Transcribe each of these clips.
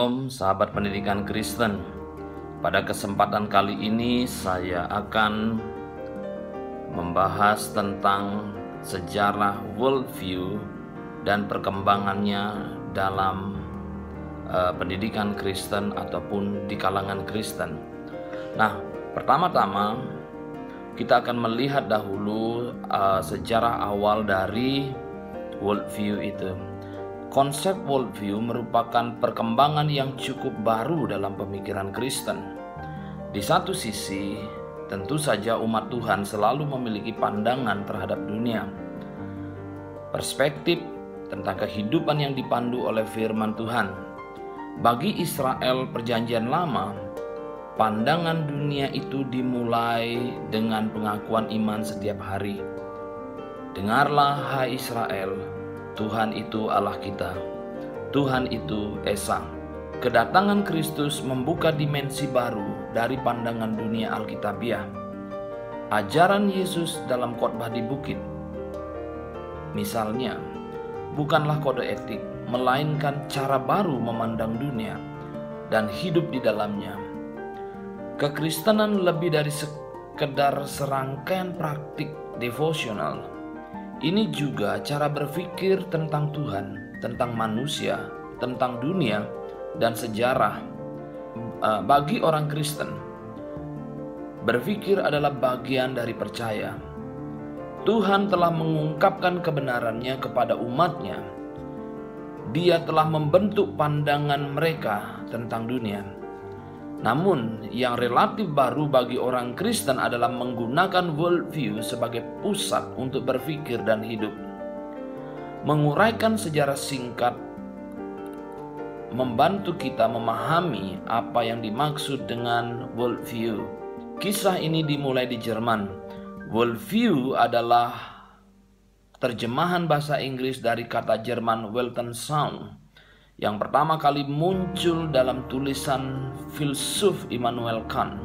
Shalom sahabat pendidikan Kristen. Pada kesempatan kali ini saya akan membahas tentang sejarah worldview dan perkembangannya dalam pendidikan Kristen ataupun di kalangan Kristen. Nah, pertama-tama kita akan melihat dahulu sejarah awal dari worldview itu. Konsep worldview merupakan perkembangan yang cukup baru dalam pemikiran Kristen. Di satu sisi, tentu saja umat Tuhan selalu memiliki pandangan terhadap dunia, perspektif tentang kehidupan yang dipandu oleh firman Tuhan. Bagi Israel Perjanjian Lama, pandangan dunia itu dimulai dengan pengakuan iman setiap hari. Dengarlah hai Israel, Tuhan itu Allah kita, Tuhan itu Esa. Kedatangan Kristus membuka dimensi baru dari pandangan dunia Alkitabiah. Ajaran Yesus dalam khotbah di bukit, misalnya, bukanlah kode etik, melainkan cara baru memandang dunia dan hidup di dalamnya. Kekristenan lebih dari sekedar serangkaian praktik devosional. Ini juga cara berpikir tentang Tuhan, tentang manusia, tentang dunia, dan sejarah. Bagi orang Kristen, berpikir adalah bagian dari percaya. Tuhan telah mengungkapkan kebenarannya kepada umatnya. Dia telah membentuk pandangan mereka tentang dunia. Namun, yang relatif baru bagi orang Kristen adalah menggunakan worldview sebagai pusat untuk berpikir dan hidup. Menguraikan sejarah singkat membantu kita memahami apa yang dimaksud dengan worldview. Kisah ini dimulai di Jerman. Worldview adalah terjemahan bahasa Inggris dari kata Jerman Weltanschauung, yang pertama kali muncul dalam tulisan filsuf Immanuel Kant.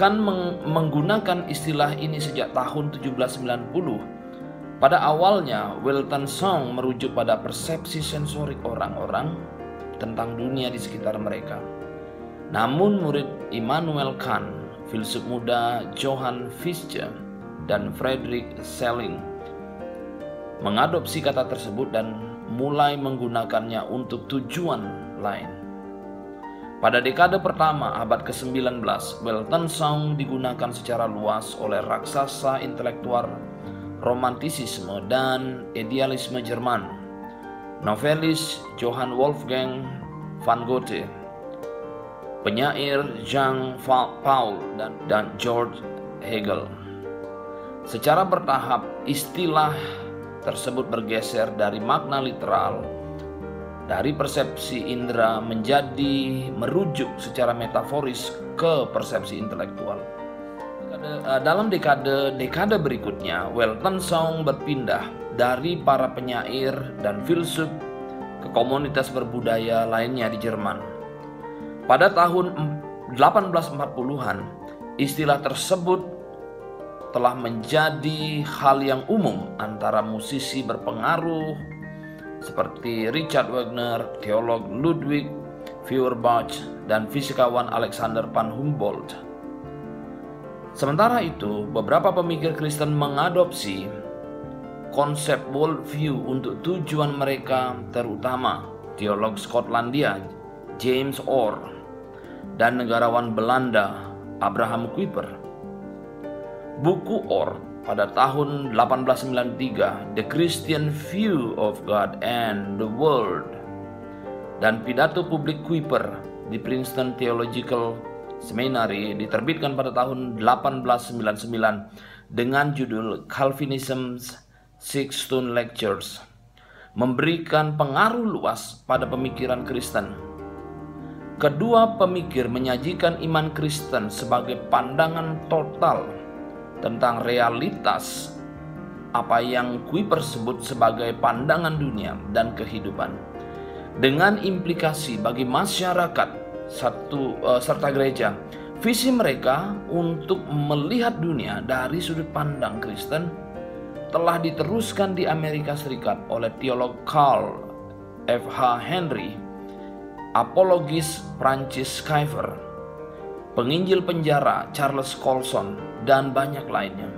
Kant menggunakan istilah ini sejak tahun 1790. Pada awalnya, Weltanschauung merujuk pada persepsi sensorik orang-orang tentang dunia di sekitar mereka. Namun murid Immanuel Kant, filsuf muda Johann Fichte dan Friedrich Schelling mengadopsi kata tersebut dan mulai menggunakannya untuk tujuan lain. Pada dekade pertama abad ke-19, Weltanschauung digunakan secara luas oleh raksasa intelektual romantisisme dan idealisme Jerman, novelis Johann Wolfgang van Goethe, penyair Jean Paul dan George Hegel. Secara bertahap, istilah tersebut bergeser dari makna literal, dari persepsi indera menjadi merujuk secara metaforis ke persepsi intelektual. Dalam dekade berikutnya, Weltanschauung berpindah dari para penyair dan filsuf ke komunitas berbudaya lainnya di Jerman. Pada tahun 1840-an, istilah tersebut telah menjadi hal yang umum antara musisi berpengaruh seperti Richard Wagner, teolog Ludwig Feuerbach, dan fisikawan Alexander von Humboldt. Sementara itu, beberapa pemikir Kristen mengadopsi konsep worldview untuk tujuan mereka, terutama teolog Skotlandia James Orr dan negarawan Belanda Abraham Kuyper. Buku Orr pada tahun 1893, The Christian View of God and the World, dan pidato publik Kuyper di Princeton Theological Seminary diterbitkan pada tahun 1899 dengan judul Calvinism's Six Stone Lectures, memberikan pengaruh luas pada pemikiran Kristen. Kedua pemikir menyajikan iman Kristen sebagai pandangan total tentang realitas apa yang Kuyper sebut sebagai pandangan dunia dan kehidupan, dengan implikasi bagi masyarakat serta gereja. Visi mereka untuk melihat dunia dari sudut pandang Kristen telah diteruskan di Amerika Serikat oleh teolog Carl F.H. Henry apologis Francis Schaeffer, penginjil penjara Charles Colson, dan banyak lainnya.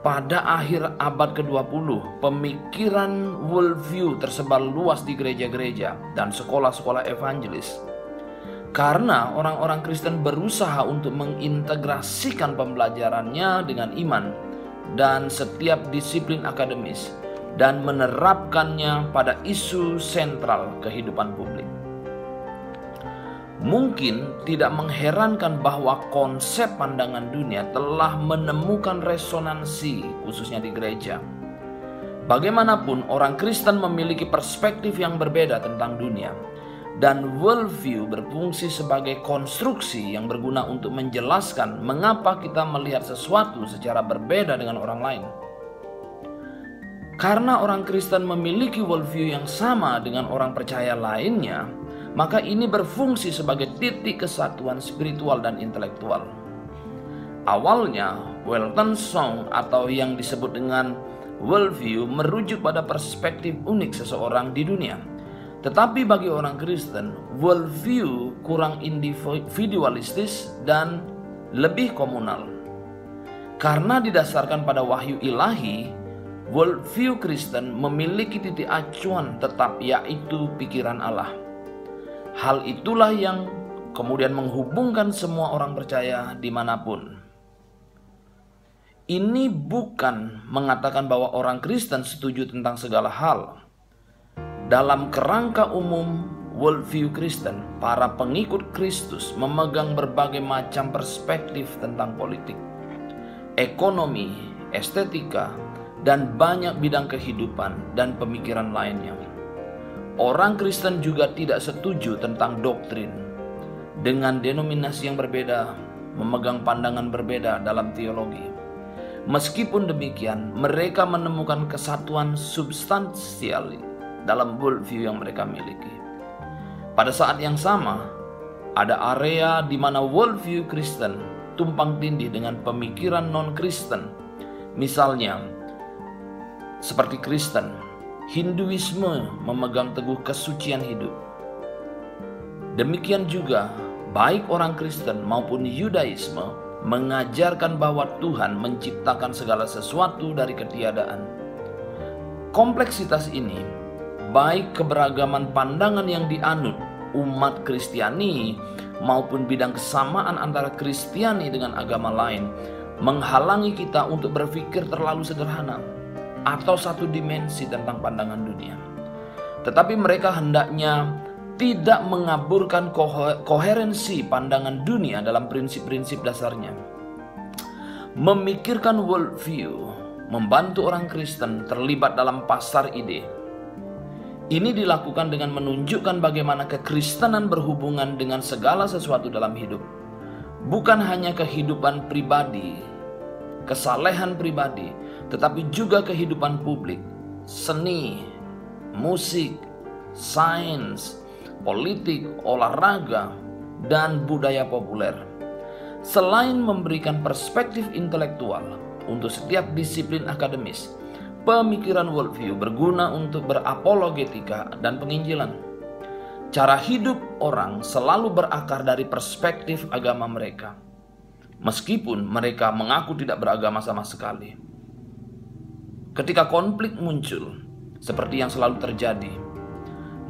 Pada akhir abad ke-20, pemikiran worldview tersebar luas di gereja-gereja dan sekolah-sekolah evangelis. Karena orang-orang Kristen berusaha untuk mengintegrasikan pembelajarannya dengan iman dan setiap disiplin akademis dan menerapkannya pada isu sentral kehidupan publik. Mungkin tidak mengherankan bahwa konsep pandangan dunia telah menemukan resonansi khususnya di gereja. Bagaimanapun, orang Kristen memiliki perspektif yang berbeda tentang dunia, dan worldview berfungsi sebagai konstruksi yang berguna untuk menjelaskan mengapa kita melihat sesuatu secara berbeda dengan orang lain. Karena orang Kristen memiliki worldview yang sama dengan orang percaya lainnya, maka ini berfungsi sebagai titik kesatuan spiritual dan intelektual. Awalnya, Weltanschauung atau yang disebut dengan worldview merujuk pada perspektif unik seseorang di dunia. Tetapi bagi orang Kristen, worldview kurang individualistis dan lebih komunal. Karena didasarkan pada wahyu ilahi, worldview Kristen memiliki titik acuan tetap, yaitu pikiran Allah. Hal itulah yang kemudian menghubungkan semua orang percaya dimanapun. Ini bukan mengatakan bahwa orang Kristen setuju tentang segala hal. Dalam kerangka umum worldview Kristen, para pengikut Kristus memegang berbagai macam perspektif tentang politik, ekonomi, estetika, dan banyak bidang kehidupan dan pemikiran lainnya. Orang Kristen juga tidak setuju tentang doktrin, dengan denominasi yang berbeda, memegang pandangan berbeda dalam teologi. Meskipun demikian, mereka menemukan kesatuan substansial dalam worldview yang mereka miliki. Pada saat yang sama, ada area di mana worldview Kristen tumpang tindih dengan pemikiran non-Kristen. Misalnya, seperti Kristen, Hinduisme memegang teguh kesucian hidup. Demikian juga, baik orang Kristen maupun Yudaisme mengajarkan bahwa Tuhan menciptakan segala sesuatu dari ketiadaan. Kompleksitas ini, baik keberagaman pandangan yang dianut umat Kristiani maupun bidang kesamaan antara Kristiani dengan agama lain, menghalangi kita untuk berpikir terlalu sederhana atau satu dimensi tentang pandangan dunia. Tetapi mereka hendaknya tidak mengaburkan koherensi pandangan dunia dalam prinsip-prinsip dasarnya. Memikirkan worldview membantu orang Kristen terlibat dalam pasar ide. Ini dilakukan dengan menunjukkan bagaimana kekristenan berhubungan dengan segala sesuatu dalam hidup. Bukan hanya kehidupan pribadi, kesalehan pribadi, tetapi juga kehidupan publik, seni, musik, sains, politik, olahraga, dan budaya populer. Selain memberikan perspektif intelektual untuk setiap disiplin akademis, pemikiran worldview berguna untuk berapologetika dan penginjilan. Cara hidup orang selalu berakar dari perspektif agama mereka, meskipun mereka mengaku tidak beragama sama sekali. Ketika konflik muncul, seperti yang selalu terjadi,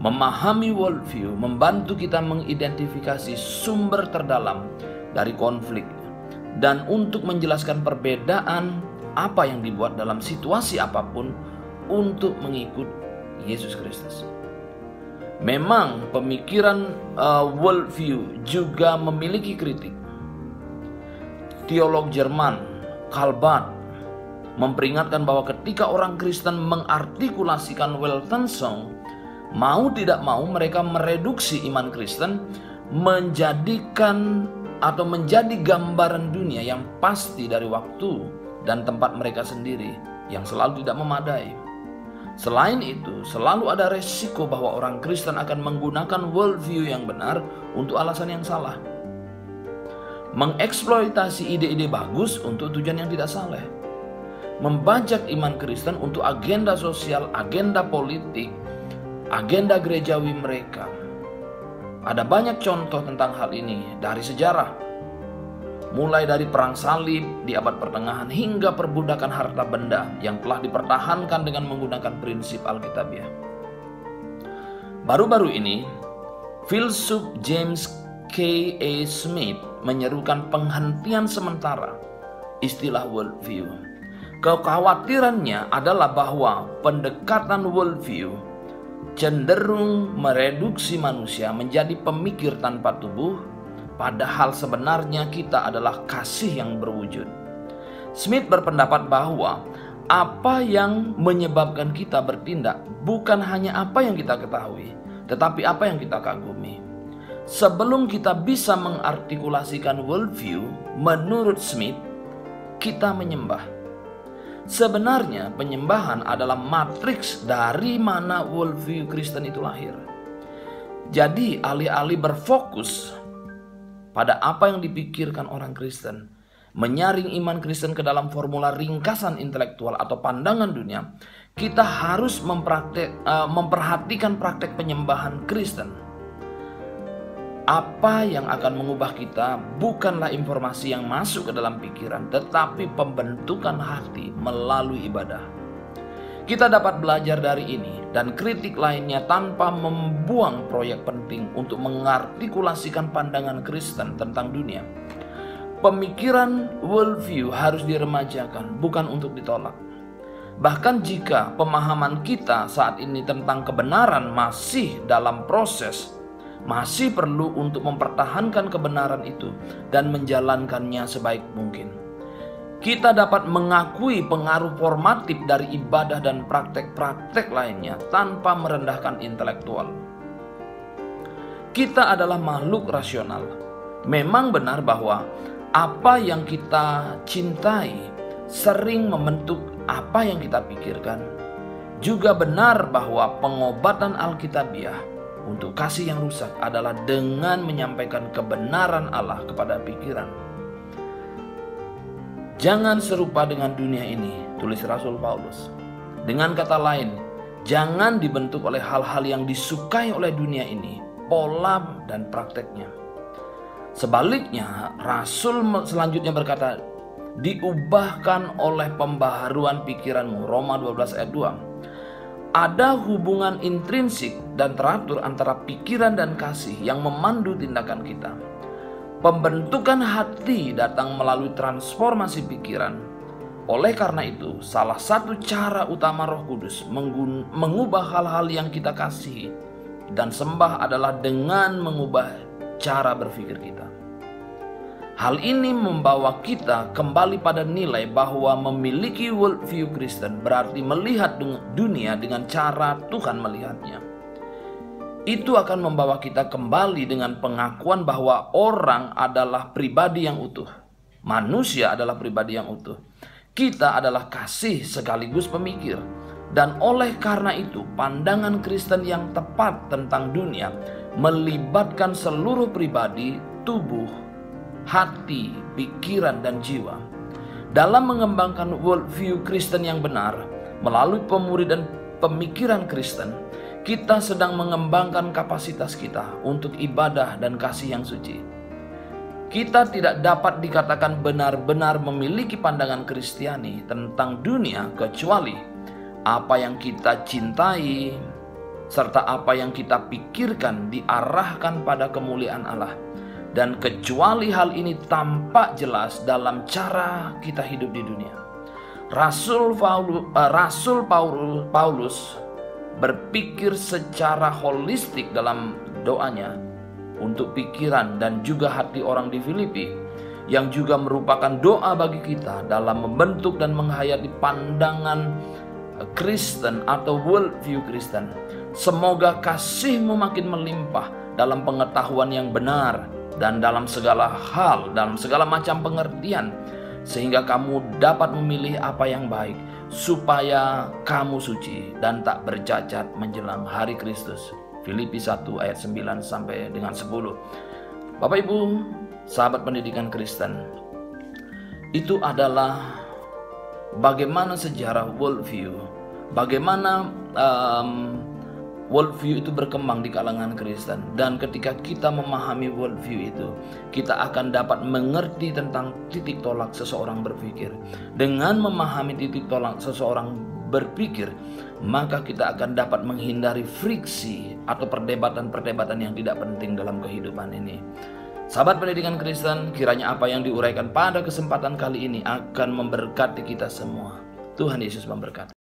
memahami worldview membantu kita mengidentifikasi sumber terdalam dari konflik dan untuk menjelaskan perbedaan apa yang dibuat dalam situasi apapun untuk mengikut Yesus Kristus. Memang pemikiran worldview juga memiliki kritik. Teolog Jerman Karl Barth memperingatkan bahwa ketika orang Kristen mengartikulasikan Weltanschauung, mau tidak mau mereka mereduksi iman Kristen menjadikan atau menjadi gambaran dunia yang pasti dari waktu dan tempat mereka sendiri yang selalu tidak memadai. Selain itu, selalu ada resiko bahwa orang Kristen akan menggunakan worldview yang benar untuk alasan yang salah, mengeksploitasi ide-ide bagus untuk tujuan yang tidak saleh, membajak iman Kristen untuk agenda sosial, agenda politik, agenda gerejawi mereka. Ada banyak contoh tentang hal ini dari sejarah. Mulai dari perang salib di abad pertengahan hingga perbudakan harta benda yang telah dipertahankan dengan menggunakan prinsip Alkitabiah. Baru-baru ini, filsuf James K.A. Smith menyerukan penghentian sementara istilah worldview. Kekhawatirannya adalah bahwa pendekatan worldview cenderung mereduksi manusia menjadi pemikir tanpa tubuh, padahal sebenarnya kita adalah kasih yang berwujud. Smith berpendapat bahwa apa yang menyebabkan kita bertindak bukan hanya apa yang kita ketahui, tetapi apa yang kita kagumi. Sebelum kita bisa mengartikulasikan worldview, menurut Smith, kita menyembah. Sebenarnya penyembahan adalah matriks dari mana worldview Kristen itu lahir. Jadi alih-alih berfokus pada apa yang dipikirkan orang Kristen, menyaring iman Kristen ke dalam formula ringkasan intelektual atau pandangan dunia, kita harus memperhatikan praktek penyembahan Kristen. Apa yang akan mengubah kita bukanlah informasi yang masuk ke dalam pikiran, tetapi pembentukan hati melalui ibadah. Kita dapat belajar dari ini dan kritik lainnya tanpa membuang proyek penting untuk mengartikulasikan pandangan Kristen tentang dunia. Pemikiran worldview harus diremajakan, bukan untuk ditolak. Bahkan jika pemahaman kita saat ini tentang kebenaran masih dalam proses, masih perlu untuk mempertahankan kebenaran itu dan menjalankannya sebaik mungkin. Kita dapat mengakui pengaruh formatif dari ibadah dan praktek-praktek lainnya tanpa merendahkan intelektual. Kita adalah makhluk rasional. Memang benar bahwa apa yang kita cintai sering membentuk apa yang kita pikirkan. Juga benar bahwa pengobatan Alkitabiah untuk kasih yang rusak adalah dengan menyampaikan kebenaran Allah kepada pikiran. Jangan serupa dengan dunia ini, tulis Rasul Paulus. Dengan kata lain, jangan dibentuk oleh hal-hal yang disukai oleh dunia ini, pola dan prakteknya. Sebaliknya, Rasul selanjutnya berkata, diubahkan oleh pembaharuan pikiranmu, Roma 12 ayat 2. Ada hubungan intrinsik dan teratur antara pikiran dan kasih yang memandu tindakan kita. Pembentukan hati datang melalui transformasi pikiran. Oleh karena itu, salah satu cara utama Roh Kudus mengubah hal-hal yang kita kasihi dan sembah adalah dengan mengubah cara berpikir kita. Hal ini membawa kita kembali pada nilai bahwa memiliki worldview Kristen berarti melihat dunia dengan cara Tuhan melihatnya. Itu akan membawa kita kembali dengan pengakuan bahwa orang adalah pribadi yang utuh. Manusia adalah pribadi yang utuh. Kita adalah kasih sekaligus pemikir. Dan oleh karena itu, pandangan Kristen yang tepat tentang dunia melibatkan seluruh pribadi, tubuh, hati, pikiran, dan jiwa. Dalam mengembangkan worldview Kristen yang benar, melalui pemuridan pemikiran Kristen, kita sedang mengembangkan kapasitas kita untuk ibadah dan kasih yang suci. Kita tidak dapat dikatakan benar-benar memiliki pandangan Kristiani tentang dunia kecuali apa yang kita cintai serta apa yang kita pikirkan diarahkan pada kemuliaan Allah. Dan kecuali hal ini tampak jelas dalam cara kita hidup di dunia. Rasul Paulus berpikir secara holistik dalam doanya untuk pikiran dan juga hati orang di Filipi, yang juga merupakan doa bagi kita dalam membentuk dan menghayati pandangan Kristen atau worldview Kristen. Semoga kasih-Mu makin melimpah dalam pengetahuan yang benar dan dalam segala hal, dalam segala macam pengertian, sehingga kamu dapat memilih apa yang baik, supaya kamu suci dan tak bercacat menjelang hari Kristus. Filipi 1 ayat 9 sampai dengan 10. Bapak Ibu, sahabat pendidikan Kristen, itu adalah bagaimana sejarah worldview, bagaimana worldview itu berkembang di kalangan Kristen. Dan ketika kita memahami worldview itu, kita akan dapat mengerti tentang titik tolak seseorang berpikir. Dengan memahami titik tolak seseorang berpikir, maka kita akan dapat menghindari friksi atau perdebatan-perdebatan yang tidak penting dalam kehidupan ini. Sahabat pendidikan Kristen, kiranya apa yang diuraikan pada kesempatan kali ini akan memberkati kita semua. Tuhan Yesus memberkati.